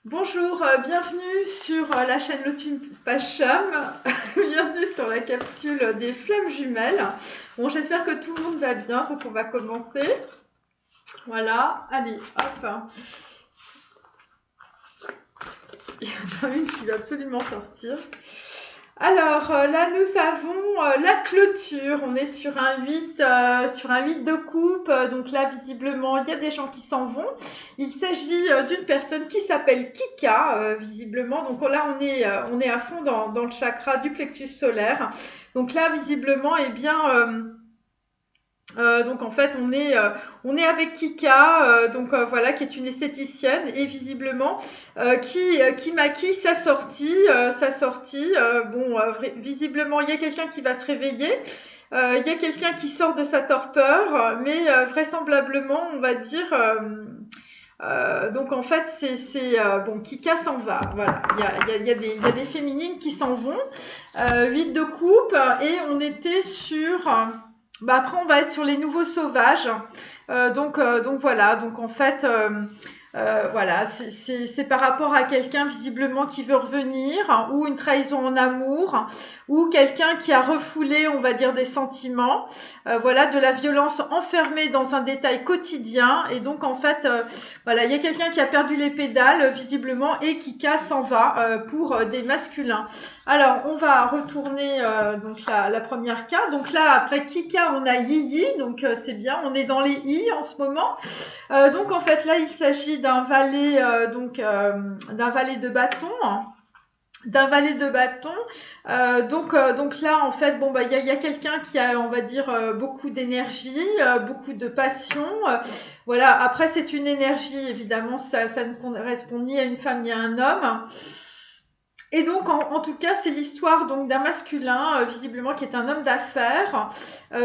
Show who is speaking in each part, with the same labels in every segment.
Speaker 1: Bonjour, bienvenue sur la chaîne Lotus Pacham. Bienvenue sur la capsule des flammes jumelles. Bon, j'espère que tout le monde va bien, donc on va commencer. Voilà, allez, hop. Il y en a une qui va absolument sortir. Alors là, nous avons la clôture. On est sur un 8, de coupe. Donc là, visiblement, il y a des gens qui s'en vont. Il s'agit d'une personne qui s'appelle Kika, visiblement. Donc là, on est à fond dans le chakra du plexus solaire. Donc là, visiblement, eh bien, donc en fait, on est avec Kika, voilà, qui est une esthéticienne et visiblement qui maquille sa sortie, visiblement, il y a quelqu'un qui va se réveiller. Il y a quelqu'un qui sort de sa torpeur, mais vraisemblablement, on va dire. Donc en fait, bon, Kika s'en va. Voilà, il y a des féminines qui s'en vont. 8 de coupe et on était sur. Après, on va être sur les nouveaux sauvages. Donc voilà. Donc en fait, voilà, c'est par rapport à quelqu'un visiblement qui veut revenir, ou une trahison en amour, ou quelqu'un qui a refoulé, on va dire, des sentiments. Voilà, de la violence enfermée dans un détail quotidien. Et donc en fait, voilà, il y a quelqu'un qui a perdu les pédales visiblement et qui s'en va pour des masculins. Alors, on va retourner donc la première carte. Donc là, après Kika, on a Yi, donc c'est bien. On est dans les I en ce moment. Donc en fait, là, il s'agit d'un valet, d'un valet de bâton. D'un valet de bâton. Donc là, en fait, bon, y a quelqu'un qui a, on va dire, beaucoup d'énergie, beaucoup de passion. Voilà. Après, c'est une énergie, évidemment, ça ne correspond ni à une femme ni à un homme. Et donc, en tout cas, c'est l'histoire donc d'un masculin, visiblement, qui est un homme d'affaires.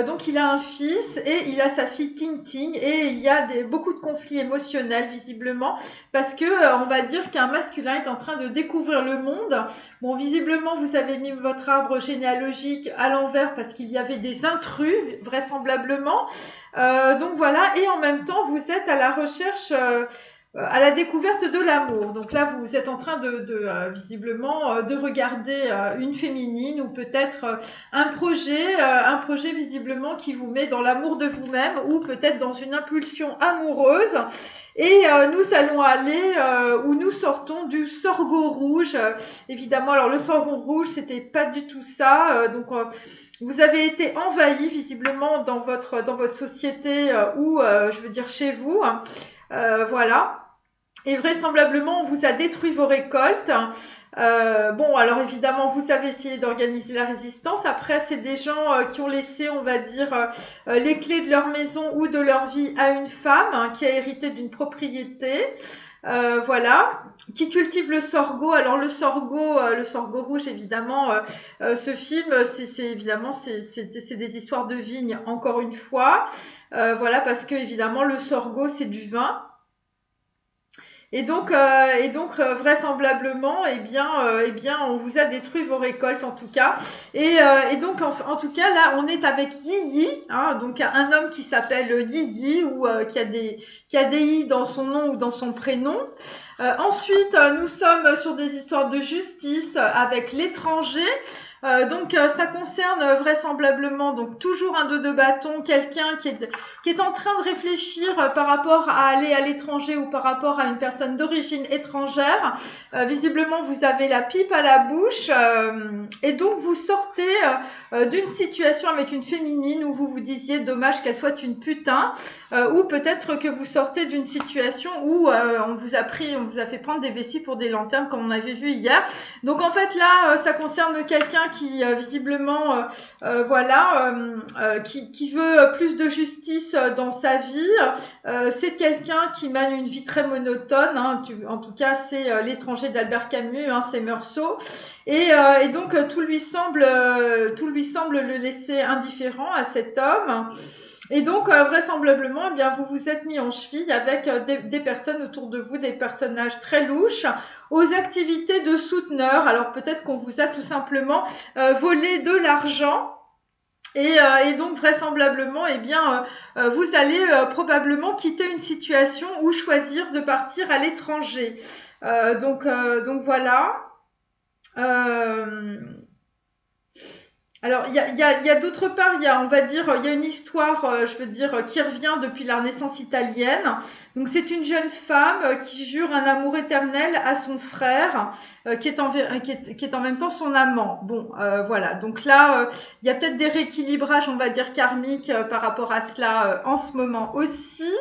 Speaker 1: Donc, il a un fils et il a sa fille Ting Ting. Et il y a beaucoup de conflits émotionnels, visiblement, parce que on va dire qu'un masculin est en train de découvrir le monde. Bon, visiblement, vous avez mis votre arbre généalogique à l'envers parce qu'il y avait des intrus, vraisemblablement. Donc voilà, et en même temps, vous êtes à la recherche à la découverte de l'amour. Donc là, vous êtes en train visiblement de regarder une féminine ou peut-être un projet visiblement qui vous met dans l'amour de vous-même ou peut-être dans une impulsion amoureuse. Et nous allons aller où nous sortons du sorgho rouge. Évidemment, alors le sorgho rouge, c'était pas du tout ça. Vous avez été envahi visiblement dans votre société ou je veux dire chez vous. Voilà. Et vraisemblablement, on vous a détruit vos récoltes. Bon, alors évidemment, vous avez essayé d'organiser la résistance. Après, c'est des gens qui ont laissé, on va dire, les clés de leur maison ou de leur vie à une femme qui a hérité d'une propriété. Voilà, qui cultive le sorgho. Alors le sorgho rouge, évidemment, ce film, évidemment, c'est des histoires de vignes, encore une fois. Voilà, parce que évidemment, le sorgho, c'est du vin. Vraisemblablement, on vous a détruit vos récoltes en tout cas. Et donc en tout cas là, on est avec Yi, hein, donc un homme qui s'appelle Yi ou qui a des I dans son nom ou dans son prénom. Ensuite, nous sommes sur des histoires de justice avec l'étranger. Ça concerne vraisemblablement donc toujours un 2 de bâton, quelqu'un qui est en train de réfléchir par rapport à aller à l'étranger ou par rapport à une personne d'origine étrangère. Visiblement, vous avez la pipe à la bouche et donc vous sortez d'une situation avec une féminine où vous vous disiez dommage qu'elle soit une putain ou peut-être que vous sortez d'une situation où on vous a fait prendre des vessies pour des lanternes comme on avait vu hier. Donc en fait là, ça concerne quelqu'un qui visiblement qui veut plus de justice dans sa vie. C'est quelqu'un qui mène une vie très monotone, hein. En tout cas, c'est l'étranger d'Albert Camus, hein, c'est Meursault. Et donc tout lui semble le laisser indifférent à cet homme. Et donc, vraisemblablement, eh bien, vous vous êtes mis en cheville avec des personnes autour de vous, des personnages très louches, aux activités de souteneurs. Alors, peut-être qu'on vous a tout simplement volé de l'argent. Et donc vraisemblablement, eh bien, vous allez probablement quitter une situation ou choisir de partir à l'étranger. Donc voilà. Euh, alors, il y a d'autre part, on va dire, il y a une histoire, je veux dire, qui revient depuis la Renaissance italienne. Donc, c'est une jeune femme qui jure un amour éternel à son frère, qui est en même temps son amant. Bon, voilà. Donc là, il y a peut-être des rééquilibrages, on va dire, karmiques par rapport à cela en ce moment aussi.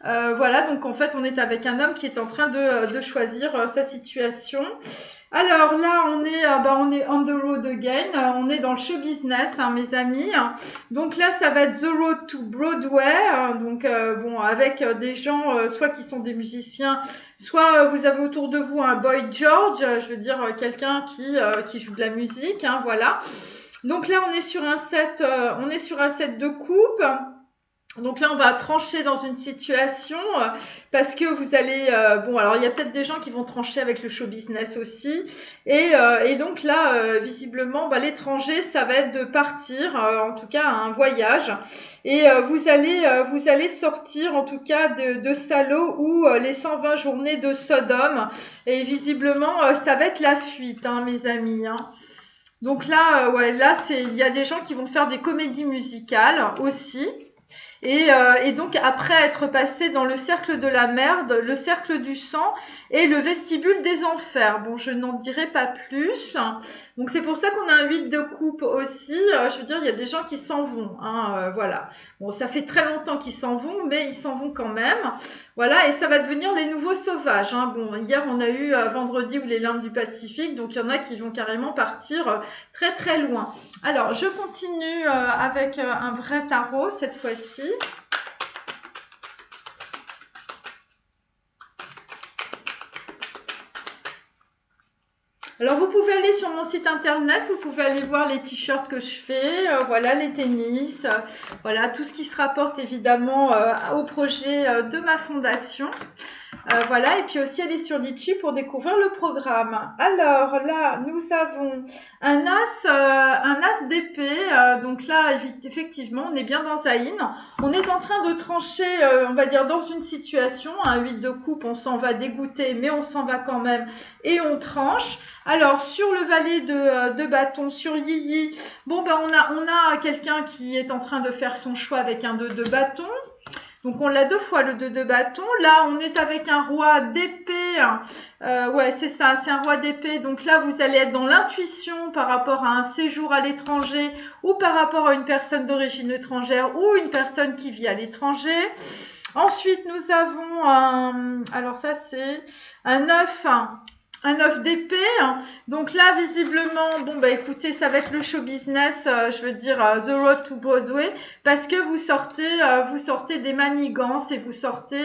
Speaker 1: Voilà, donc en fait, on est avec un homme qui est en train de choisir sa situation. Alors là, on est on the road again. On est dans le show business, hein, mes amis. Donc là, ça va être The Road to Broadway. Donc bon, avec des gens, soit qui sont des musiciens, soit vous avez autour de vous un Boy George. Je veux dire quelqu'un qui joue de la musique. Hein, voilà. Donc là, on est sur un set de coupe. Donc là, on va trancher dans une situation parce que vous allez... bon, alors il y a peut-être des gens qui vont trancher avec le show business aussi. Et donc là, visiblement, l'étranger, ça va être de partir, en tout cas, à un voyage. Et vous allez sortir, en tout cas, de Salaud ou les 120 journées de Sodome. Et visiblement, ça va être la fuite, hein, mes amis. Hein. Donc là, ouais, là, il y a des gens qui vont faire des comédies musicales aussi. Et donc, après être passé dans le cercle de la merde, le cercle du sang et le vestibule des enfers. Bon, je n'en dirai pas plus. Donc, c'est pour ça qu'on a un 8 de coupe aussi. Je veux dire, il y a des gens qui s'en vont. Hein, voilà. Bon, ça fait très longtemps qu'ils s'en vont, mais ils s'en vont quand même. Voilà, et ça va devenir les nouveaux sauvages. Hein. Bon, hier, on a eu vendredi ou les limbes du Pacifique. Donc, il y en a qui vont carrément partir très très loin. Alors, je continue avec un vrai tarot cette fois-ci. Alors, vous pouvez aller sur mon site internet, vous pouvez aller voir les t-shirts que je fais, voilà, les tennis, voilà, tout ce qui se rapporte évidemment au projet de ma fondation. Voilà, et puis aussi aller sur Litchi pour découvrir le programme. Alors là, nous avons un as d'épée. Donc là, effectivement, on est bien dans Zaïn. On est en train de trancher, on va dire, dans une situation. Un 8 de coupe, on s'en va dégoûter, mais on s'en va quand même et on tranche. Alors sur le valet de bâton, sur Yiyi, bon on a quelqu'un qui est en train de faire son choix avec un 2 de bâton. Donc on l'a deux fois le 2 de bâton. Là, on est avec un roi d'épée. Ouais, c'est ça, c'est un roi d'épée. Donc là, vous allez être dans l'intuition par rapport à un séjour à l'étranger ou par rapport à une personne d'origine étrangère ou une personne qui vit à l'étranger. Ensuite, nous avons alors ça c'est un œuf. Un œuf d'épée. Donc là, visiblement, bon écoutez, ça va être le show business, je veux dire The Road to Broadway, parce que vous sortez des manigances et vous sortez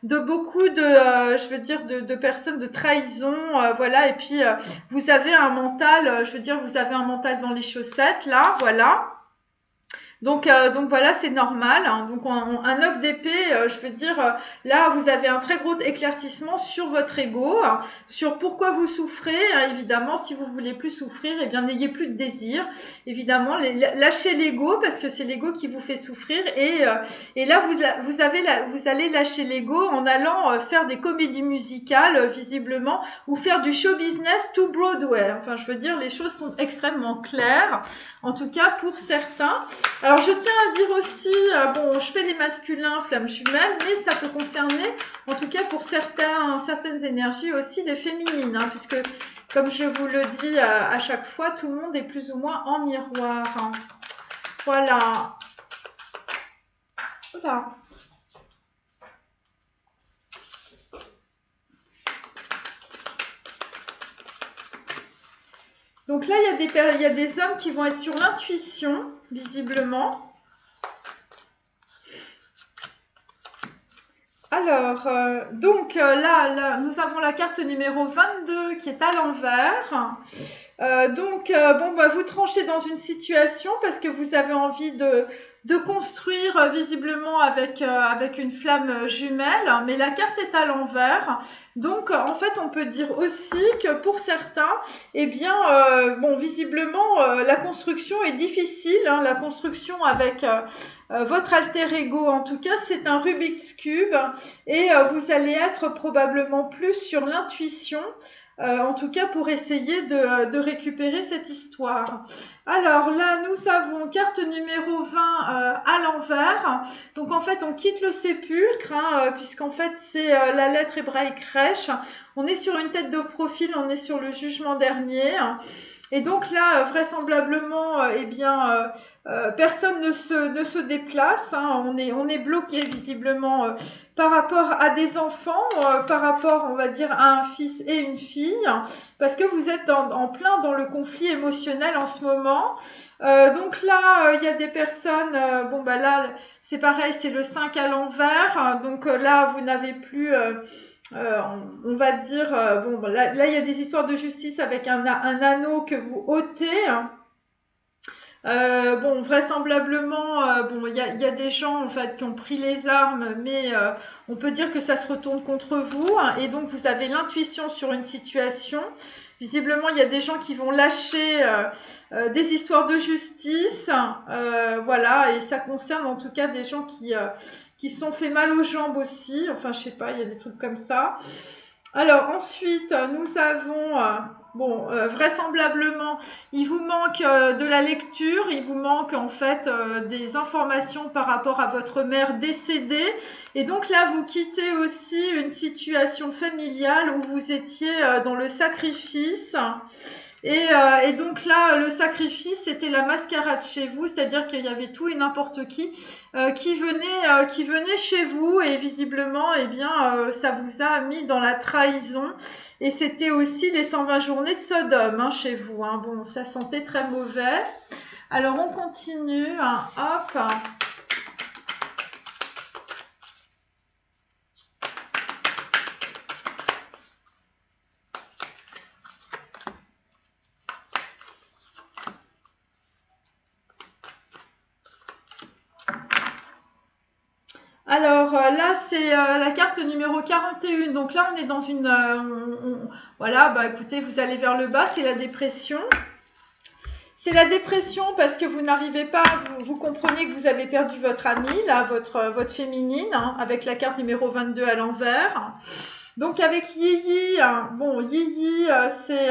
Speaker 1: de beaucoup de, je veux dire, de personnes de trahison, voilà. Et puis vous avez un mental, je veux dire, vous avez un mental dans les chaussettes, là, voilà. Donc voilà, c'est normal. Hein. Donc un œuf d'épée, je veux dire, là vous avez un très gros éclaircissement sur votre ego, hein, sur pourquoi vous souffrez. Hein. Évidemment, si vous voulez plus souffrir, eh bien n'ayez plus de désir. Évidemment, lâchez l'ego parce que c'est l'ego qui vous fait souffrir. Et là vous allez lâcher l'ego en allant faire des comédies musicales, visiblement, ou faire du show business to Broadway. Enfin, je veux dire, les choses sont extrêmement claires, en tout cas pour certains. Alors, je tiens à dire aussi, bon, je fais les masculins, flammes jumelles, mais ça peut concerner, en tout cas pour certaines énergies aussi des féminines, hein, puisque, comme je vous le dis à chaque fois, tout le monde est plus ou moins en miroir. Hein. Voilà. Voilà. Donc là, il y a des hommes qui vont être sur l'intuition, visiblement. Alors, là, nous avons la carte numéro 22 qui est à l'envers. Vous tranchez dans une situation parce que vous avez envie de construire visiblement avec une flamme jumelle, mais la carte est à l'envers. Donc, en fait, on peut dire aussi que pour certains, eh bien, bon, visiblement, la construction est difficile. Hein, la construction avec votre alter ego, en tout cas, c'est un Rubik's Cube et vous allez être probablement plus sur l'intuition. En tout cas, pour essayer de récupérer cette histoire. Alors là, nous avons carte numéro 20 à l'envers. Donc en fait, on quitte le sépulcre, hein, puisqu'en fait, c'est la lettre hébraïque Resh. On est sur une tête de profil, on est sur le jugement dernier. Et donc là, vraisemblablement, eh bien, personne ne se déplace. Hein. On est bloqué visiblement par rapport à des enfants, par rapport, on va dire, à un fils et une fille, parce que vous êtes en plein dans le conflit émotionnel en ce moment. Donc là, il y a des personnes, bon bah là, c'est pareil, c'est le 5 à l'envers. Donc là, vous n'avez plus... on va dire, bon, là, il y a des histoires de justice avec un anneau que vous ôtez. Bon, vraisemblablement, bon, il y a des gens en fait qui ont pris les armes, mais on peut dire que ça se retourne contre vous, hein, et donc vous avez l'intuition sur une situation. Visiblement, il y a des gens qui vont lâcher des histoires de justice, voilà, et ça concerne en tout cas des gens qui se sont fait mal aux jambes aussi. Enfin, je sais pas, il y a des trucs comme ça. Alors ensuite, nous avons, bon, vraisemblablement, il vous manque de la lecture, il vous manque en fait des informations par rapport à votre mère décédée. Et donc là, vous quittez aussi une situation familiale où vous étiez dans le sacrifice. Et donc là, le sacrifice, c'était la mascarade chez vous, c'est-à-dire qu'il y avait tout et n'importe qui venait chez vous et visiblement, eh bien, ça vous a mis dans la trahison. Et c'était aussi les 120 journées de Sodome hein, chez vous. Hein. Bon, ça sentait très mauvais. Alors, on continue. Hein, hop. Alors là, c'est la carte numéro 41. Donc là, on est dans une... voilà, bah écoutez, vous allez vers le bas, c'est la dépression. C'est la dépression parce que vous n'arrivez pas, vous comprenez que vous avez perdu votre amie, là, votre féminine, hein, avec la carte numéro 22 à l'envers. Donc avec Yiji, hein, bon, Yiji, c'est...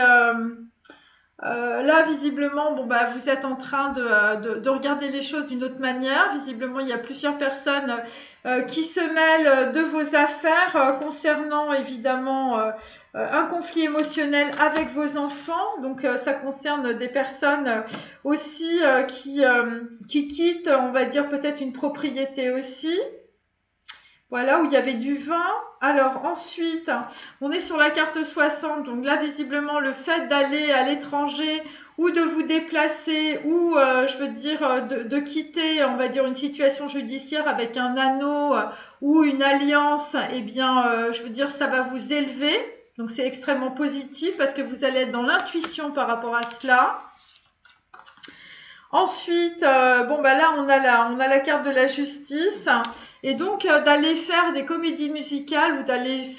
Speaker 1: là, visiblement, bon, bah, vous êtes en train de regarder les choses d'une autre manière. Visiblement, il y a plusieurs personnes qui se mêlent de vos affaires concernant évidemment un conflit émotionnel avec vos enfants. Donc, ça concerne des personnes aussi qui quittent, on va dire, peut-être une propriété aussi. Voilà, où il y avait du vin. Alors ensuite, on est sur la carte 60. Donc là, visiblement, le fait d'aller à l'étranger ou de vous déplacer ou, je veux dire, de quitter, on va dire, une situation judiciaire avec un anneau ou une alliance, eh bien, je veux dire, ça va vous élever. Donc c'est extrêmement positif parce que vous allez être dans l'intuition par rapport à cela. Ensuite, bon bah là on a la carte de la justice et donc d'aller faire des comédies musicales ou d'aller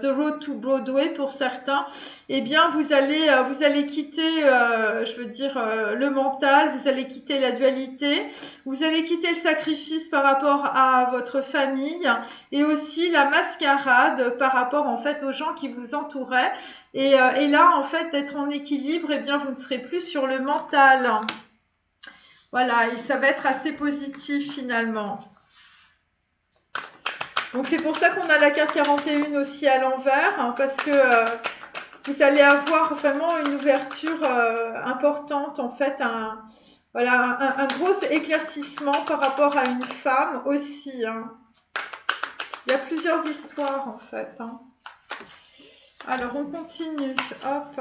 Speaker 1: The Road to Broadway pour certains, eh bien vous allez quitter, je veux dire le mental, vous allez quitter la dualité, vous allez quitter le sacrifice par rapport à votre famille et aussi la mascarade par rapport en fait aux gens qui vous entouraient. Et là, en fait, d'être en équilibre, eh bien, vous ne serez plus sur le mental. Voilà, et ça va être assez positif finalement. Donc, c'est pour ça qu'on a la carte 41 aussi à l'envers, hein, parce que vous allez avoir vraiment une ouverture importante, en fait, un gros éclaircissement par rapport à une femme aussi. Hein. Il y a plusieurs histoires, en fait. Hein. Alors, on continue. Hop.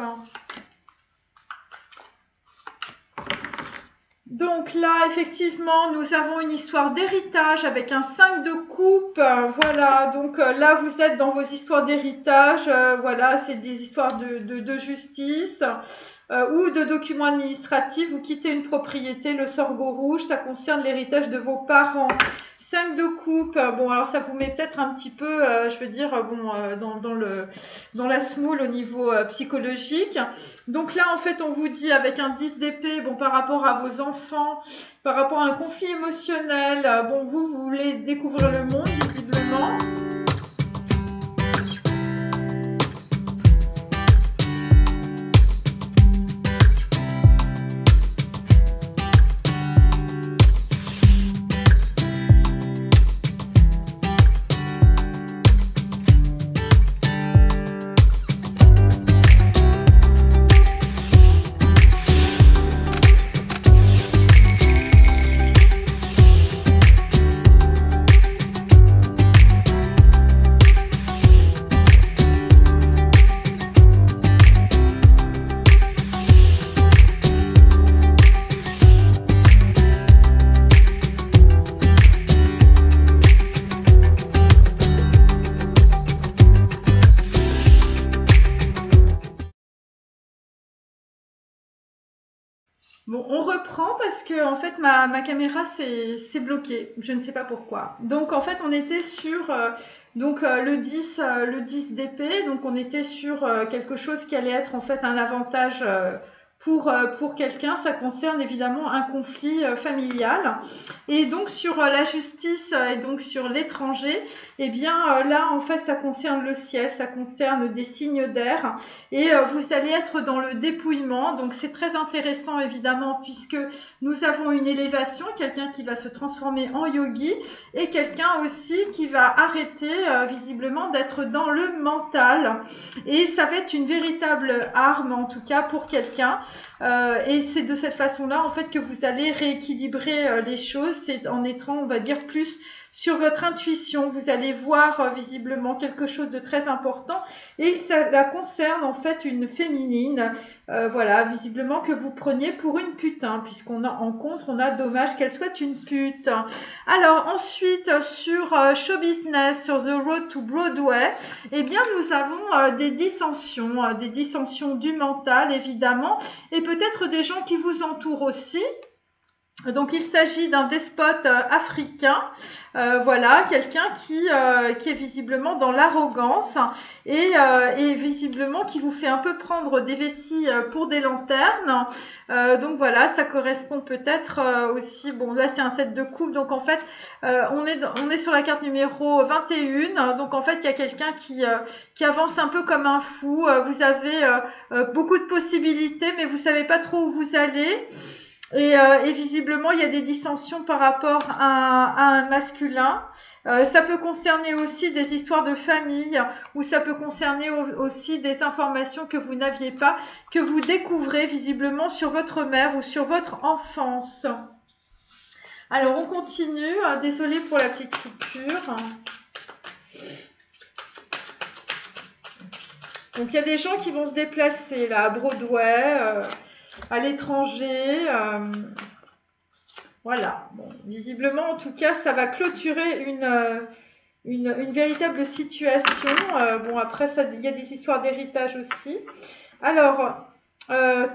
Speaker 1: Donc là, effectivement, nous avons une histoire d'héritage avec un 5 de coupe. Voilà, donc là, vous êtes dans vos histoires d'héritage. Voilà, c'est des histoires de justice ou de documents administratifs. Vous quittez une propriété, le sorgho rouge, ça concerne l'héritage de vos parents. 5 de coupe, bon alors ça vous met peut-être un petit peu, je veux dire, bon, dans la smoule au niveau psychologique. Donc là, en fait, on vous dit avec un 10 d'épée, bon, par rapport à vos enfants, par rapport à un conflit émotionnel, bon, vous voulez découvrir le monde, visiblement. Bon, on reprend parce que en fait ma caméra s'est bloquée. Je ne sais pas pourquoi. Donc en fait on était sur le 10 d'épée. Donc on était sur quelque chose qui allait être en fait un avantage pour quelqu'un. Ça concerne évidemment un conflit familial. Et donc sur la justice et donc sur l'étranger, eh bien là en fait ça concerne le ciel, ça concerne des signes d'air. Et vous allez être dans le dépouillement. Donc c'est très intéressant évidemment puisque nous avons une élévation, quelqu'un qui va se transformer en yogi et quelqu'un aussi qui va arrêter visiblement d'être dans le mental. Et ça va être une véritable arme en tout cas pour quelqu'un. Et c'est de cette façon-là en fait que vous allez rééquilibrer les choses. C'est en étant, on va dire, plus sur votre intuition. Vous allez voir visiblement quelque chose de très important et ça la concerne en fait une féminine, voilà, visiblement que vous preniez pour une pute, hein, puisqu'on a en contre, on a dommage qu'elle soit une pute. Alors ensuite sur Show Business, sur The Road to Broadway, eh bien nous avons des dissensions du mental évidemment, et peut-être des gens qui vous entourent aussi. Donc il s'agit d'un despote africain, voilà, quelqu'un qui est visiblement dans l'arrogance et visiblement qui vous fait un peu prendre des vessies pour des lanternes. Donc voilà, ça correspond peut-être aussi, bon là c'est un 7 de coupe, donc en fait on est sur la carte numéro 21, donc en fait il y a quelqu'un qui avance un peu comme un fou, vous avez beaucoup de possibilités mais vous savez pas trop où vous allez. Et visiblement, il y a des dissensions par rapport à un masculin. Ça peut concerner aussi des histoires de famille ou ça peut concerner aussi des informations que vous n'aviez pas, que vous découvrez visiblement sur votre mère ou sur votre enfance. Alors, on continue. Désolée pour la petite coupure. Donc, il y a des gens qui vont se déplacer là à Broadway, à l'étranger. Voilà, bon, visiblement en tout cas ça va clôturer une véritable situation. Bon après il y a des histoires d'héritage aussi. Alors,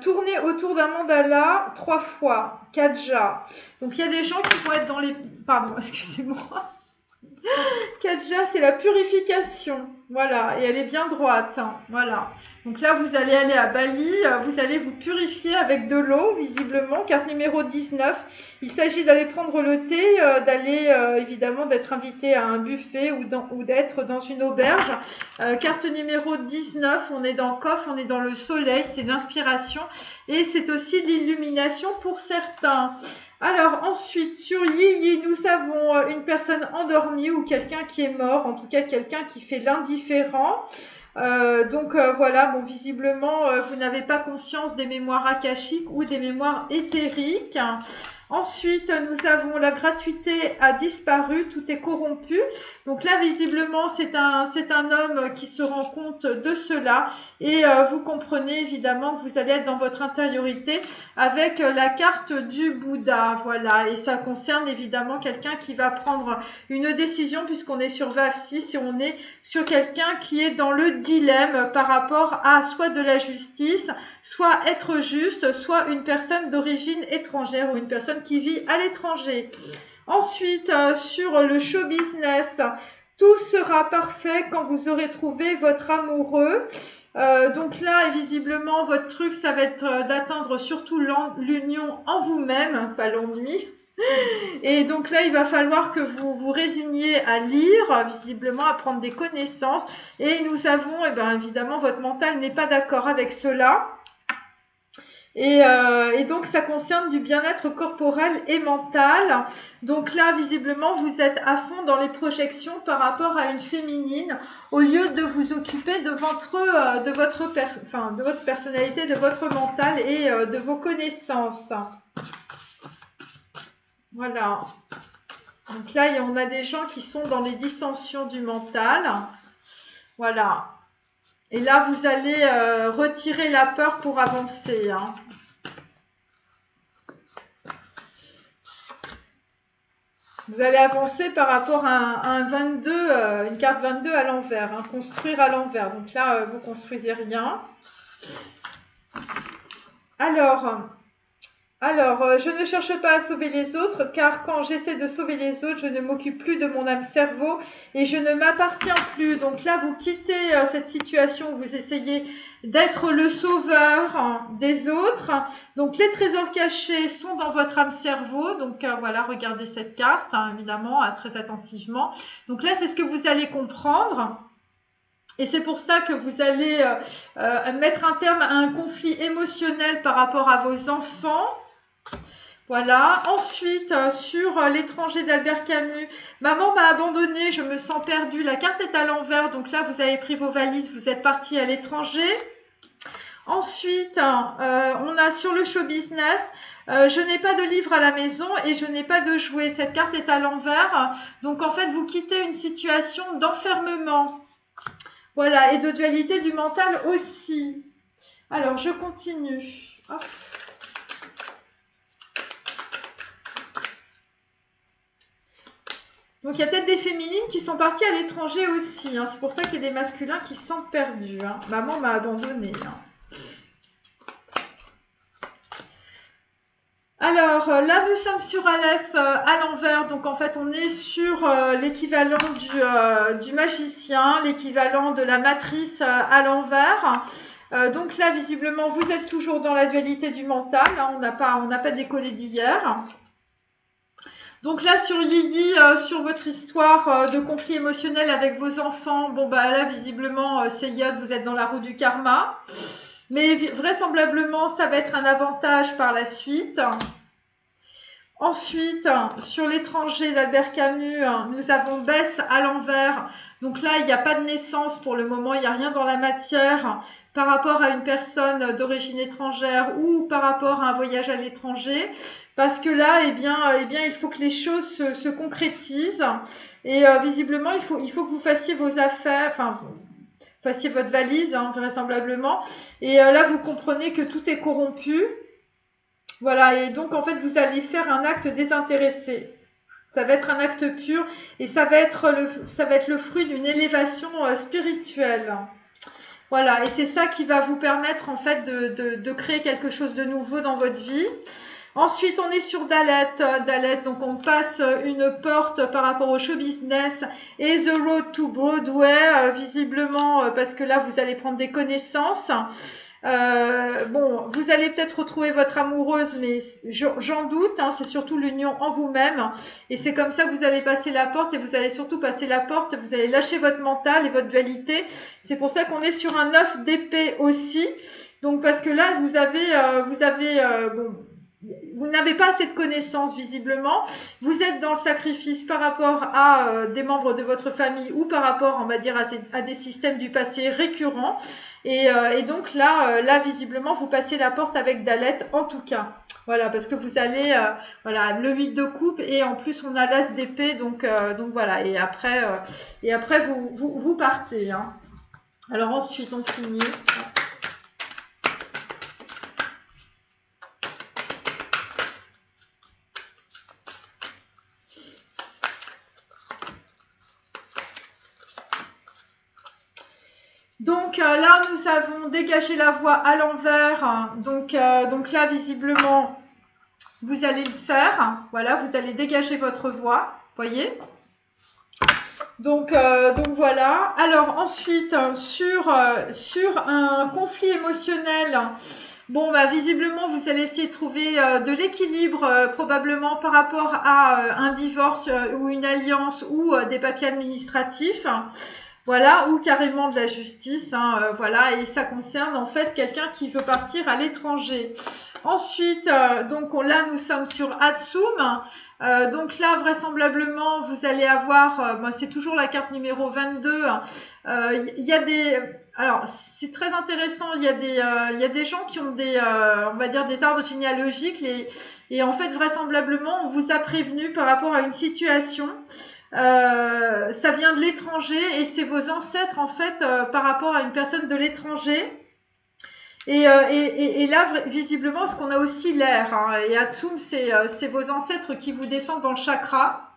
Speaker 1: tourner autour d'un mandala 3 fois, Kaja. Donc il y a des gens qui vont être dans les... Pardon, excusez-moi. Kaja, c'est la purification. Voilà, et elle est bien droite. Hein, voilà. Donc là, vous allez aller à Bali, vous allez vous purifier avec de l'eau, visiblement. Carte numéro 19. Il s'agit d'aller prendre le thé, d'aller évidemment d'être invité à un buffet ou d'être dans une auberge. Carte numéro 19, on est dans Coffre, on est dans le soleil, c'est l'inspiration. Et c'est aussi l'illumination pour certains. Alors ensuite, sur Yi, nous avons une personne endormie ou quelqu'un qui est mort, en tout cas quelqu'un qui fait l'indifférent. Donc voilà, bon, visiblement, vous n'avez pas conscience des mémoires akashiques ou des mémoires éthériques. Ensuite, nous avons la gratuité a disparu, tout est corrompu. Donc là, visiblement, c'est un homme qui se rend compte de cela. Et vous comprenez évidemment que vous allez être dans votre intériorité avec la carte du Bouddha. Voilà, et ça concerne évidemment quelqu'un qui va prendre une décision puisqu'on est sur VAV6 et on est sur quelqu'un qui est dans le dilemme par rapport à soit de la justice, soit être juste, soit une personne d'origine étrangère ou une personne qui vit à l'étranger. Ensuite, sur le show business, tout sera parfait quand vous aurez trouvé votre amoureux. Donc là, visiblement, votre truc, ça va être d'atteindre surtout l'union en vous-même, pas l'ennui. Et donc là, il va falloir que vous vous résigniez à lire, visiblement à prendre des connaissances. Et nous avons, eh bien, évidemment, votre mental n'est pas d'accord avec cela. Et donc, ça concerne du bien-être corporel et mental. Donc là, visiblement, vous êtes à fond dans les projections par rapport à une féminine, au lieu de vous occuper de votre personnalité, de votre mental et de vos connaissances. Voilà. Donc là, on a des gens qui sont dans les dissensions du mental. Voilà. Et là, vous allez retirer la peur pour avancer. Hein. Vous allez avancer par rapport à un 22, une carte 22 à l'envers. Hein, construire à l'envers. Donc là, vous construisez rien. Alors, je ne cherche pas à sauver les autres, car quand j'essaie de sauver les autres, je ne m'occupe plus de mon âme-cerveau et je ne m'appartiens plus. Donc là, vous quittez cette situation où vous essayez d'être le sauveur des autres. Donc les trésors cachés sont dans votre âme-cerveau. Donc voilà, regardez cette carte, hein, évidemment, très attentivement. Donc là, c'est ce que vous allez comprendre. Et c'est pour ça que vous allez mettre un terme à un conflit émotionnel par rapport à vos enfants. Voilà. Ensuite, sur l'étranger d'Albert Camus, maman m'a abandonnée, je me sens perdue. La carte est à l'envers, donc là, vous avez pris vos valises, vous êtes parti à l'étranger. Ensuite, on a sur le show business, je n'ai pas de livre à la maison et je n'ai pas de jouets. Cette carte est à l'envers. Donc, en fait, vous quittez une situation d'enfermement. Voilà, et de dualité du mental aussi. Alors, je continue. Hop. Donc, il y a peut-être des féminines qui sont parties à l'étranger aussi. Hein. C'est pour ça qu'il y a des masculins qui se sentent perdus. Hein. Maman m'a abandonnée. Hein. Alors, là, nous sommes sur Aleph à l'envers. Donc, en fait, on est sur l'équivalent du magicien, l'équivalent de la matrice à l'envers. Donc là, visiblement, vous êtes toujours dans la dualité du mental. Hein. On n'a pas décollé d'hier. Donc là, sur Yiji, sur votre histoire de conflit émotionnel avec vos enfants, bon, bah là, visiblement, c'est Yod, vous êtes dans la roue du karma. Mais vraisemblablement, ça va être un avantage par la suite. Ensuite, sur l'étranger d'Albert Camus, nous avons Bess à l'envers. Donc là, il n'y a pas de naissance pour le moment, il n'y a rien dans la matière par rapport à une personne d'origine étrangère ou par rapport à un voyage à l'étranger. Parce que là, eh bien, il faut que les choses se concrétisent. Et visiblement, il faut que vous fassiez vos affaires, enfin, fassiez votre valise, hein, vraisemblablement. Et là, vous comprenez que tout est corrompu. Voilà, et donc en fait, vous allez faire un acte désintéressé. Ça va être un acte pur et ça va être le fruit d'une élévation spirituelle. Voilà, et c'est ça qui va vous permettre en fait de créer quelque chose de nouveau dans votre vie. Ensuite, on est sur Dalet. Dalet, donc on passe une porte par rapport au show business et The Road to Broadway, visiblement, parce que là, vous allez prendre des connaissances. Bon, vous allez peut-être retrouver votre amoureuse, mais j'en doute, hein, c'est surtout l'union en vous-même. Et c'est comme ça que vous allez passer la porte et vous allez surtout passer la porte, vous allez lâcher votre mental et votre dualité. C'est pour ça qu'on est sur un 9 d'épée aussi. Donc parce que là, vous n'avez pas assez de connaissances visiblement. Vous êtes dans le sacrifice par rapport à des membres de votre famille ou par rapport, on va dire, à des systèmes du passé récurrents. Et donc là, visiblement, vous passez la porte avec Dalet, en tout cas. Voilà, parce que vous allez, voilà, le 8 de coupe et en plus on a l'as d'épée, donc voilà. Et après vous partez. Hein. Alors ensuite on finit. Donc là, nous avons dégagé la voie à l'envers. Donc là, visiblement, vous allez le faire. Voilà, vous allez dégager votre voie. Voyez ? Donc voilà. Alors ensuite, sur un conflit émotionnel, bon, bah, visiblement, vous allez essayer de trouver de l'équilibre probablement par rapport à un divorce ou une alliance ou des papiers administratifs. Voilà, ou carrément de la justice, hein, voilà, et ça concerne en fait quelqu'un qui veut partir à l'étranger. Ensuite, donc là nous sommes sur Atsum, donc là vraisemblablement vous allez avoir, c'est toujours la carte numéro 22, il y a des, alors c'est très intéressant, il y a des gens qui ont des, on va dire des arbres généalogiques, et en fait vraisemblablement on vous a prévenu par rapport à une situation. Ça vient de l'étranger et c'est vos ancêtres en fait par rapport à une personne de l'étranger. Et là, visiblement, parce qu'on a aussi l'air, hein, et Atsum, c'est vos ancêtres qui vous descendent dans le chakra.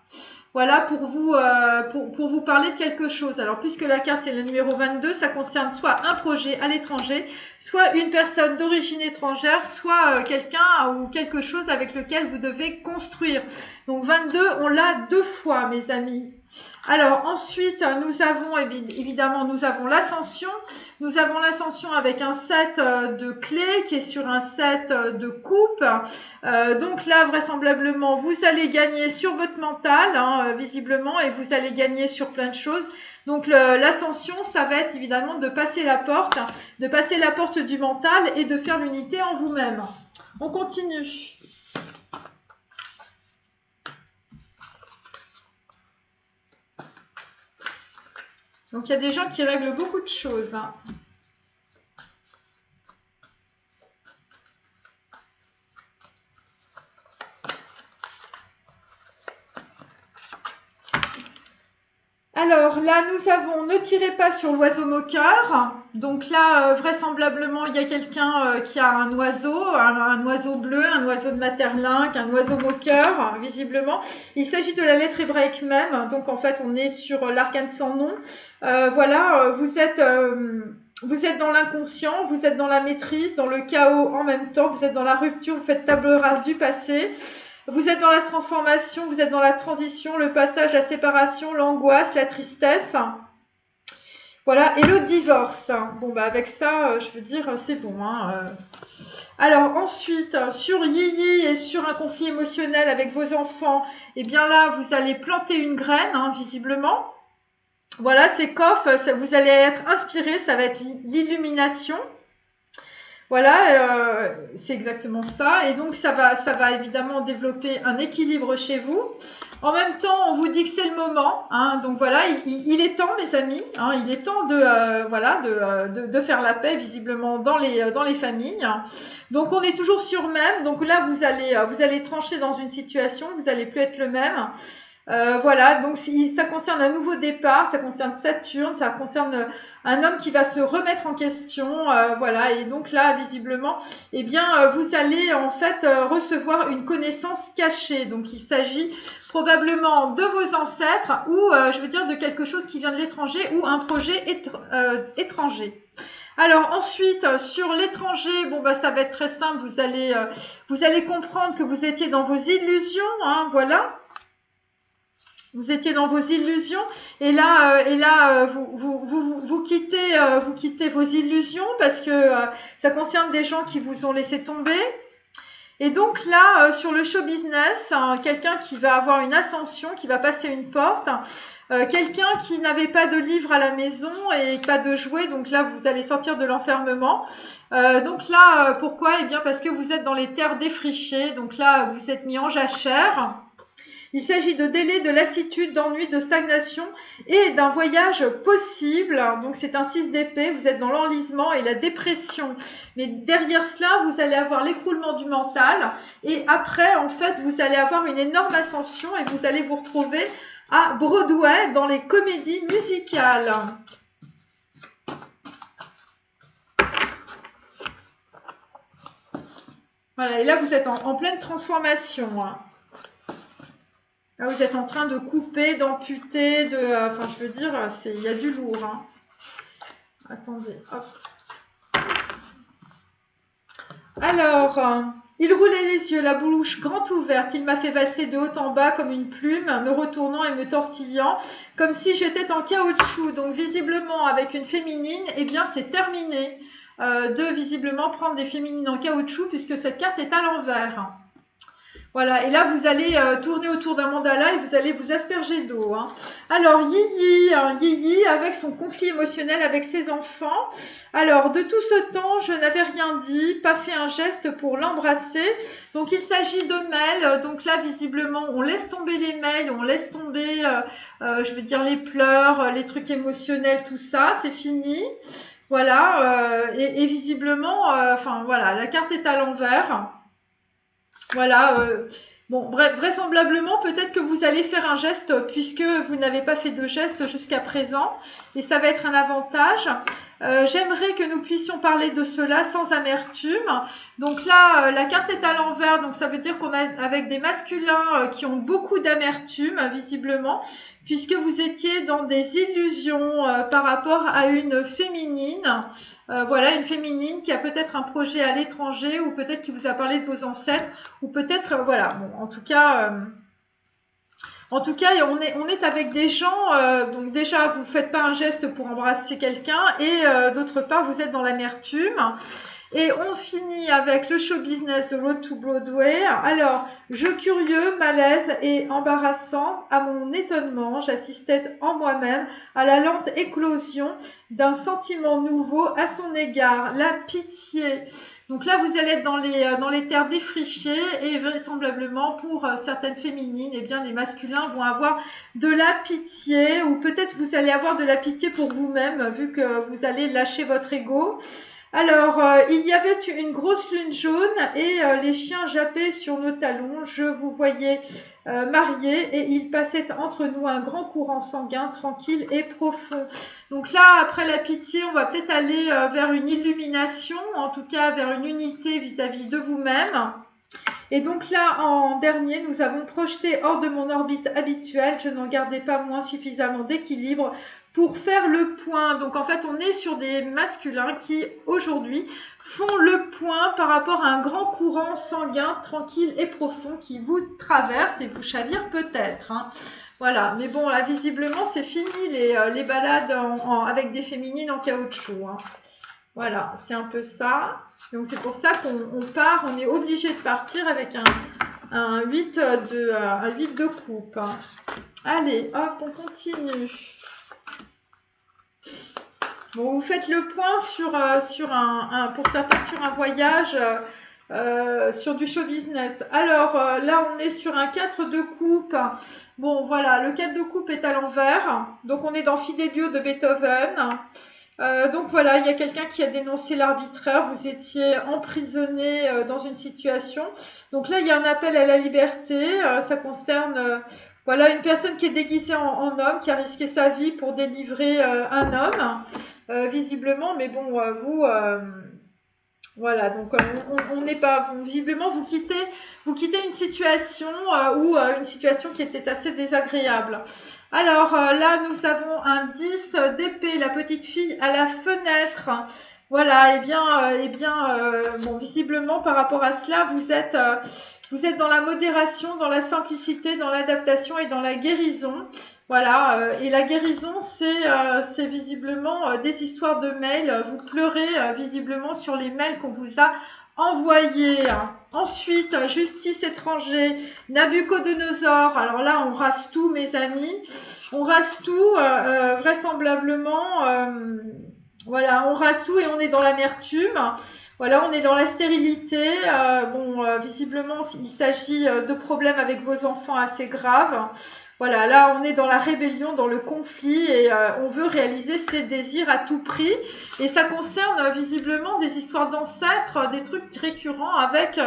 Speaker 1: Voilà, pour vous parler de quelque chose. Alors, puisque la carte, c'est le numéro 22, ça concerne soit un projet à l'étranger, soit une personne d'origine étrangère, soit quelqu'un ou quelque chose avec lequel vous devez construire. Donc, 22, on l'a 2 fois, mes amis. Alors, ensuite, nous avons, évidemment, nous avons l'ascension. Nous avons l'ascension avec un set de clés qui est sur un set de coupes. Donc là, vraisemblablement, vous allez gagner sur votre mental, hein, visiblement, et vous allez gagner sur plein de choses. Donc l'ascension, ça va être évidemment de passer la porte du mental et de faire l'unité en vous-même. On continue. Donc il y a des gens qui règlent beaucoup de choses. Hein. Alors là, nous avons ne tirez pas sur l'oiseau moqueur. Donc là, vraisemblablement, il y a quelqu'un qui a un oiseau bleu, un oiseau de Materlinck, un oiseau moqueur, visiblement. Il s'agit de la lettre hébraïque même. Donc en fait, on est sur l'arcane sans nom. Voilà, vous êtes dans l'inconscient, vous êtes dans la maîtrise, dans le chaos en même temps, vous êtes dans la rupture, vous faites table rase du passé. Vous êtes dans la transformation, vous êtes dans la transition, le passage, la séparation, l'angoisse, la tristesse. Voilà, et le divorce. Bon, bah avec ça, je veux dire, c'est bon. Hein. Alors ensuite, sur Yi et sur un conflit émotionnel avec vos enfants, eh bien là, vous allez planter une graine, hein, visiblement. Voilà, c'est Kof, vous allez être inspiré, ça va être l'illumination. Voilà, c'est exactement ça. Et donc, ça va évidemment développer un équilibre chez vous. En même temps, on vous dit que c'est le moment. Hein, donc voilà, il est temps, mes amis. Hein, il est temps de faire la paix, visiblement, dans les familles. Donc, on est toujours sur même. Donc là, vous allez trancher dans une situation. Vous n'allez plus être le même. Voilà, donc ça concerne un nouveau départ, ça concerne Saturne, ça concerne un homme qui va se remettre en question, voilà, et donc là, visiblement, eh bien, vous allez en fait recevoir une connaissance cachée. Donc, il s'agit probablement de vos ancêtres ou, je veux dire, de quelque chose qui vient de l'étranger ou un projet étranger. Alors ensuite, sur l'étranger, bon bah ça va être très simple, vous allez comprendre que vous étiez dans vos illusions, hein, voilà. Vous étiez dans vos illusions et là, vous quittez vos illusions parce que ça concerne des gens qui vous ont laissé tomber. Et donc là, sur le show business, quelqu'un qui va avoir une ascension, qui va passer une porte, quelqu'un qui n'avait pas de livre à la maison et pas de jouets, donc là, vous allez sortir de l'enfermement. Donc là, pourquoi ? Eh bien, parce que vous êtes dans les terres défrichées, donc là, vous êtes mis en jachère. Il s'agit de délai, de lassitude, d'ennui, de stagnation et d'un voyage possible. Donc c'est un 6 d'épée, vous êtes dans l'enlisement et la dépression. Mais derrière cela, vous allez avoir l'écroulement du mental et après, en fait, vous allez avoir une énorme ascension et vous allez vous retrouver à Broadway dans les comédies musicales. Voilà, et là, vous êtes en pleine transformation. Hein. Là, vous êtes en train de couper, d'amputer, enfin, je veux dire, il y a du lourd. Hein. Attendez, hop. Alors, il roulait les yeux, la bouche grande ouverte. Il m'a fait valser de haut en bas comme une plume, me retournant et me tortillant, comme si j'étais en caoutchouc. Donc, visiblement, avec une féminine, eh bien, c'est terminé de visiblement prendre des féminines en caoutchouc, puisque cette carte est à l'envers. Voilà, et là, vous allez tourner autour d'un mandala et vous allez vous asperger d'eau. Hein. Alors, Yi avec son conflit émotionnel avec ses enfants. Alors, de tout ce temps, je n'avais rien dit, pas fait un geste pour l'embrasser. Donc, il s'agit de mails. Donc là, visiblement, on laisse tomber les mails, on laisse tomber, je veux dire, les pleurs, les trucs émotionnels, tout ça, c'est fini. Voilà, et visiblement, enfin voilà, la carte est à l'envers. Voilà, bon, vraisemblablement, peut-être que vous allez faire un geste puisque vous n'avez pas fait de geste jusqu'à présent et ça va être un avantage. J'aimerais que nous puissions parler de cela sans amertume. Donc là, la carte est à l'envers, donc ça veut dire qu'on a avec des masculins qui ont beaucoup d'amertume, visiblement, puisque vous étiez dans des illusions par rapport à une féminine. Voilà, une féminine qui a peut-être un projet à l'étranger ou peut-être qui vous a parlé de vos ancêtres ou peut-être, voilà, bon, en tout cas, on est avec des gens, donc déjà, vous ne faites pas un geste pour embrasser quelqu'un et d'autre part, vous êtes dans l'amertume. Et on finit avec le show business The Road to Broadway. Alors, jeu curieux, malaise et embarrassant. À mon étonnement, j'assistais en moi-même à la lente éclosion d'un sentiment nouveau à son égard, la pitié. Donc là, vous allez être dans les terres défrichées et vraisemblablement pour certaines féminines, eh bien les masculins vont avoir de la pitié ou peut-être vous allez avoir de la pitié pour vous-même vu que vous allez lâcher votre ego. Alors, il y avait une grosse lune jaune et les chiens jappaient sur nos talons. Je vous voyais mariés et il passait entre nous un grand courant sanguin, tranquille et profond. Donc là, après la pitié, on va peut-être aller vers une illumination, en tout cas vers une unité vis-à-vis de vous-même. Et donc là, en dernier, nous avons projeté hors de mon orbite habituelle. Je n'en gardais pas moins suffisamment d'équilibre pour faire le point. Donc en fait, on est sur des masculins qui, aujourd'hui, font le point par rapport à un grand courant sanguin, tranquille et profond qui vous traverse et vous chavire peut-être. Hein. Voilà, mais bon, là, visiblement, c'est fini les balades avec des féminines en caoutchouc. Hein. Voilà, c'est un peu ça. Donc c'est pour ça qu'on part, on est obligé de partir avec un 8 de coupe. Hein. Allez, hop, on continue. Bon, vous faites le point pour certains sur un voyage, sur du show business. Alors là, on est sur un 4 de coupe. Bon, voilà, le 4 de coupe est à l'envers. Donc on est dans Fidelio de Beethoven. Donc voilà, il y a quelqu'un qui a dénoncé l'arbitraire, vous étiez emprisonné dans une situation. Donc là, il y a un appel à la liberté, ça concerne voilà, une personne qui est déguisée en homme, qui a risqué sa vie pour délivrer un homme, visiblement, mais bon, vous... voilà, donc on n'est pas visiblement vous quittez une situation ou une situation qui était assez désagréable. Alors là nous avons un 10 d'épée, la petite fille à la fenêtre. Voilà, bon visiblement par rapport à cela vous êtes dans la modération, dans la simplicité, dans l'adaptation et dans la guérison. Voilà, et la guérison, c'est visiblement des histoires de mails. Vous pleurez visiblement sur les mails qu'on vous a envoyés. Ensuite, justice étranger, Nabucodonosor. Alors là, on rase tout, mes amis. On rase tout, vraisemblablement. Voilà, on rase tout et on est dans l'amertume. Voilà, on est dans la stérilité. Visiblement, il s'agit de problèmes avec vos enfants assez graves. Voilà, là, on est dans la rébellion, dans le conflit et on veut réaliser ses désirs à tout prix. Et ça concerne visiblement des histoires d'ancêtres, des trucs récurrents avec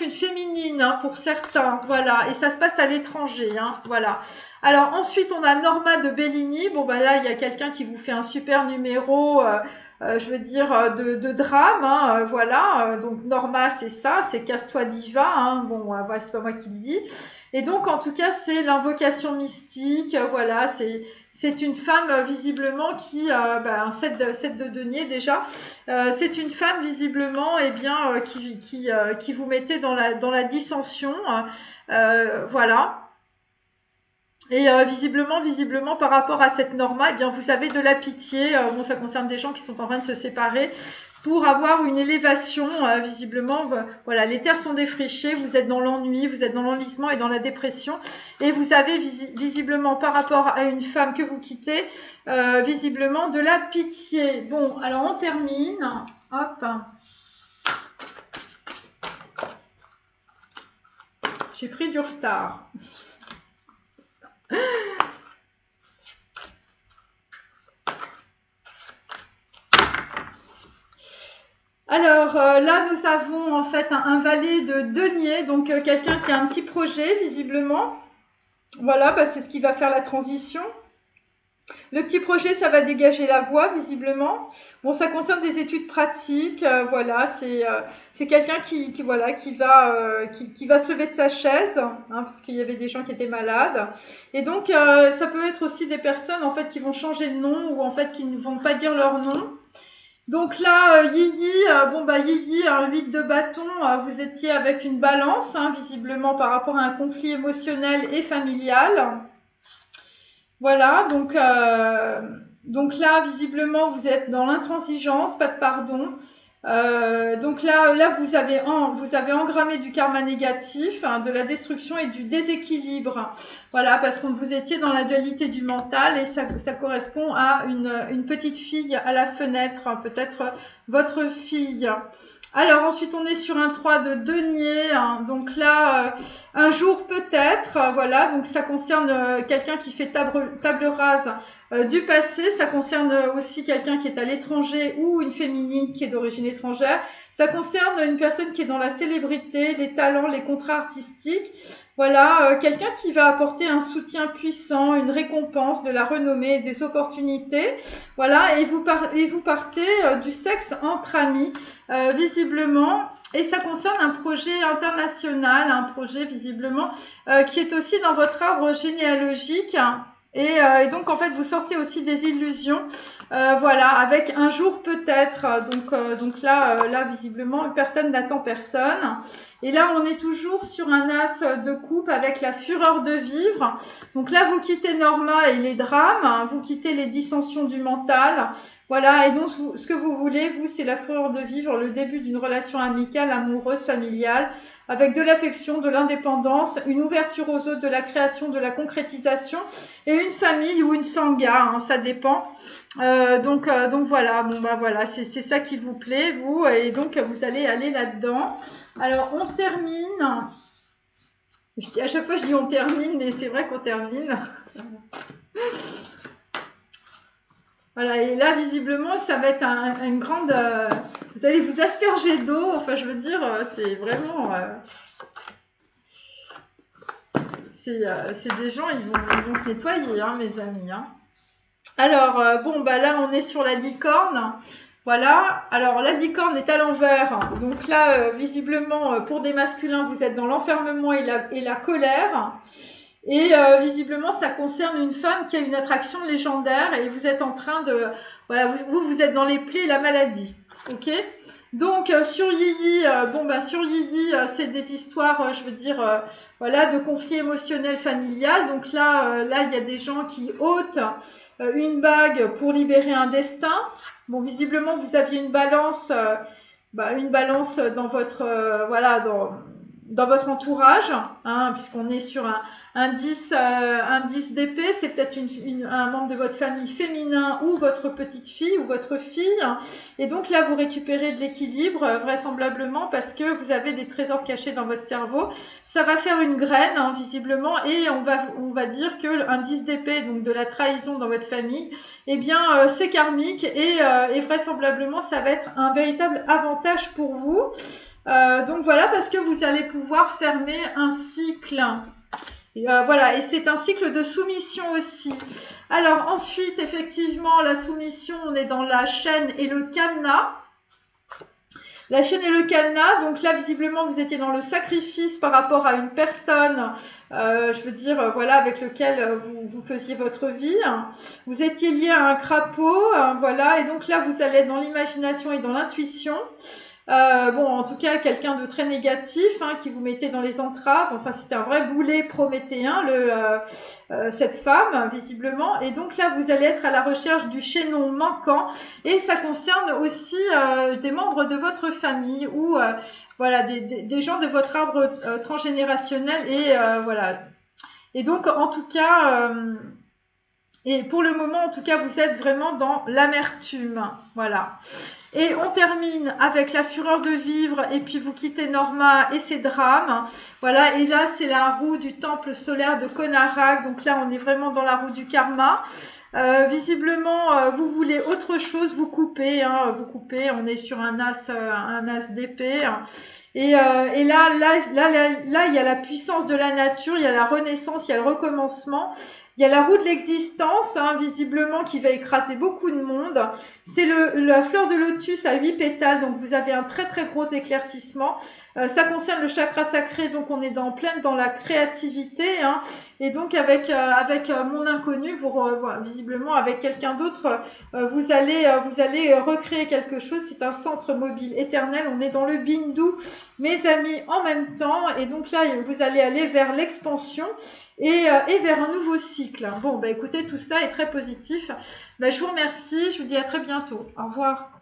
Speaker 1: une féminine pour certains. Voilà, et ça se passe à l'étranger. Voilà. Alors ensuite, on a Norma de Bellini. Bon, bah là, il y a quelqu'un qui vous fait un super numéro. Je veux dire, de drame, voilà. Donc Norma, c'est ça, c'est Casse-toi diva, voilà, c'est pas moi qui le dis. Et donc, en tout cas, c'est l'invocation mystique, voilà, c'est une femme visiblement qui, un 7 de denier déjà, c'est une femme visiblement, qui vous mettait dans la dissension, voilà. Et visiblement, par rapport à cette Norma, eh bien, vous avez de la pitié. Ça concerne des gens qui sont en train de se séparer pour avoir une élévation. Visiblement, voilà, les terres sont défrichées. Vous êtes dans l'ennui, vous êtes dans l'enlisement et dans la dépression. Et vous avez visiblement, par rapport à une femme que vous quittez, visiblement de la pitié. Bon, alors on termine. Hop. J'ai pris du retard. Alors là, nous avons en fait un valet de denier, donc quelqu'un qui a un petit projet visiblement. Voilà, c'est ce qui va faire la transition. Le petit projet, ça va dégager la voie visiblement. Bon, ça concerne des études pratiques. Voilà, c'est quelqu'un qui va se lever de sa chaise, parce qu'il y avait des gens qui étaient malades. Et donc, ça peut être aussi des personnes en fait qui vont changer de nom ou en fait qui ne vont pas dire leur nom. Donc là, Yiji, un 8 de bâton, vous étiez avec une balance, visiblement par rapport à un conflit émotionnel et familial. Voilà, donc là, visiblement, vous êtes dans l'intransigeance, pas de pardon. Donc là vous avez engrammé du karma négatif, de la destruction et du déséquilibre. Voilà, parce que vous étiez dans la dualité du mental et ça correspond à une petite fille à la fenêtre, peut-être votre fille. Alors ensuite on est sur un 3 de denier, donc là un jour peut-être, voilà, donc ça concerne quelqu'un qui fait table rase du passé, ça concerne aussi quelqu'un qui est à l'étranger ou une féminine qui est d'origine étrangère, ça concerne une personne qui est dans la célébrité, les talents, les contrats artistiques, voilà, quelqu'un qui va apporter un soutien puissant, une récompense, de la renommée, des opportunités, voilà, et vous partez du sexe entre amis, visiblement, et ça concerne un projet international, un projet visiblement qui est aussi dans votre arbre généalogique. Et donc en fait vous sortez aussi des illusions, voilà, avec un jour peut-être. Donc là visiblement personne n'attend personne. Et là on est toujours sur un as de coupe avec la fureur de vivre. Donc là vous quittez Norma et les drames, vous quittez les dissensions du mental. Voilà, et donc ce que vous voulez, vous, c'est la fureur de vivre, le début d'une relation amicale, amoureuse, familiale, avec de l'affection, de l'indépendance, une ouverture aux autres, de la création, de la concrétisation, et une famille ou une sangha, ça dépend. Donc voilà, voilà, c'est ça qui vous plaît, vous, et donc vous allez aller là-dedans. Alors on termine. À chaque fois je dis on termine, mais c'est vrai qu'on termine. Voilà, et là, visiblement, ça va être une grande... vous allez vous asperger d'eau, enfin, je veux dire, c'est vraiment... c'est des gens, ils vont se nettoyer, mes amis. Alors, là, on est sur la licorne. Voilà, alors la licorne est à l'envers. Donc là, visiblement, pour des masculins, vous êtes dans l'enfermement et la colère. Et visiblement, ça concerne une femme qui a une attraction légendaire et vous êtes en train de... Voilà, vous êtes dans les plaies et la maladie. Ok ? Donc, sur Yiji, sur Yiji, c'est des histoires, je veux dire, voilà, de conflits émotionnels familial. Donc là, il y a des gens qui ôtent une bague pour libérer un destin. Bon, visiblement, vous aviez une balance dans votre... dans votre entourage, hein, puisqu'on est sur un 10 d'épée, c'est peut-être un membre de votre famille féminin ou votre petite fille ou votre fille. Et donc là, vous récupérez de l'équilibre, vraisemblablement parce que vous avez des trésors cachés dans votre cerveau. Ça va faire une graine, hein, visiblement, et on va dire que un 10 d'épée, donc de la trahison dans votre famille, eh bien, c'est karmique et vraisemblablement, ça va être un véritable avantage pour vous. Donc voilà, parce que vous allez pouvoir fermer un cycle. Voilà, et c'est un cycle de soumission aussi. Alors ensuite, effectivement, la soumission, on est dans la chaîne et le cadenas. La chaîne et le cadenas, donc là, visiblement, vous étiez dans le sacrifice par rapport à une personne, je veux dire, voilà, avec lequel vous faisiez votre vie. Vous étiez lié à un crapaud, voilà, et donc là, vous allez être dans l'imagination et dans l'intuition. Bon, en tout cas, quelqu'un de très négatif, hein, qui vous mettait dans les entraves. Enfin, c'était un vrai boulet prométhéen, cette femme, visiblement. Et donc là, vous allez être à la recherche du chaînon manquant. Et ça concerne aussi des membres de votre famille ou voilà, des gens de votre arbre transgénérationnel. Et voilà. Et donc, en tout cas, et pour le moment, en tout cas, vous êtes vraiment dans l'amertume. Voilà. Et on termine avec la fureur de vivre et puis vous quittez Norma et ses drames. Voilà, et là c'est la roue du temple solaire de Konarak. Donc là on est vraiment dans la roue du karma. Visiblement vous voulez autre chose, vous coupez, hein, vous coupez. On est sur un as d'épée. Et là, il y a la puissance de la nature, il y a la renaissance, il y a le recommencement. Il y a la roue de l'existence, hein, visiblement, qui va écraser beaucoup de monde. C'est la fleur de lotus à 8 pétales, donc vous avez un très très gros éclaircissement. Ça concerne le chakra sacré, donc on est pleine dans la créativité. Hein, et donc avec mon inconnu, voilà, visiblement avec quelqu'un d'autre, vous allez recréer quelque chose. C'est un centre mobile éternel. On est dans le Bindu, mes amis, en même temps. Et donc là, vous allez aller vers l'expansion. Et vers un nouveau cycle. Bon, bah écoutez, tout ça est très positif. Bah, je vous remercie, je vous dis à très bientôt. Au revoir.